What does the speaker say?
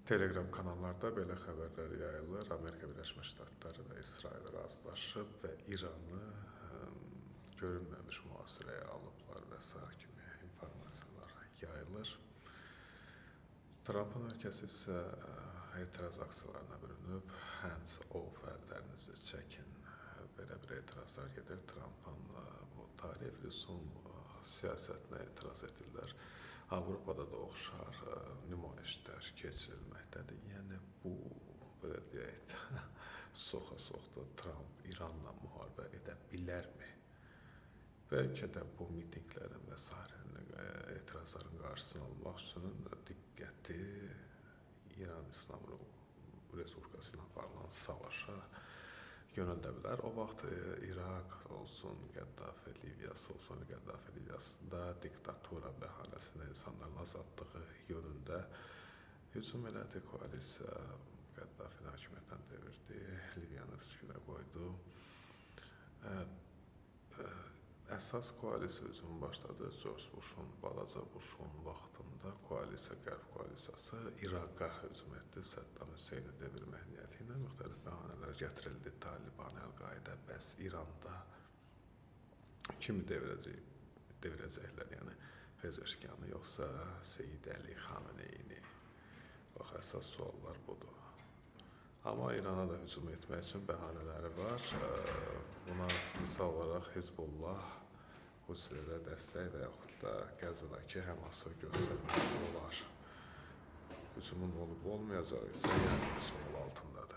Telegram kanallarda belə xəbərlər yayılır. Amerika Birləşmiş Ştatları və İsrail razılaşıb və İranı görünməmiş mühasirəyə alıblar və s. kimi informasiyalar yayılır. Trumpın ölkəsi isə etiraz aksiyalarına bürünüb, hands off, əllərinizi çəkin, belə bir etirazlar gedir. Trumpın bu tarif rüsum siyasətinə etiraz edirlər. Avropada da oxşar nümayişlər keçirilməkdədir. Yəni bu, belə deyək də, soxa-soxda Trump İranla müharibə edə bilərmi? Bəlkə də bu mitinglərin və s. etirazların qarşısını almaq üçün diqqəti İran İslam Respublikası ilə aparılan savaşa yönəldə bilər. O vaxt İraq olsun, Qəddafi Liviyası olsun, Qəddafi Liviyasında diktatura bəhanəsində insanların azadlığı yönündə hücum elədi. Koalisiya Qəddafini hakimiyyətdən devirdi, Liviyanı riskə qoydu. Əsas koalisiya hücumu başladı. George Bush'un, balaca Bush'un vaxtında koalisiya, qərb koalisiyası İraqa hücum etdi. Saddam Hüseyni devirmək niyyəti ilə müxtəlif bəhanələr gətirildi. Taliban, Əl-Qaidə, bəs İranda kimi devirəcəklər, yəni Pezeşkanı, yoxsa Seyid Əli Xameneyini? Bax, əsas suallar budur. Amma İrana da hücum etmək üçün bəhanələri var. Buna misal olaraq Hizbullah Husilərə dəstək və yaxud da Qəzzadakı Həması göstərmək olar. Hücumun olub-olmayacağı isə yəni sual altındadır.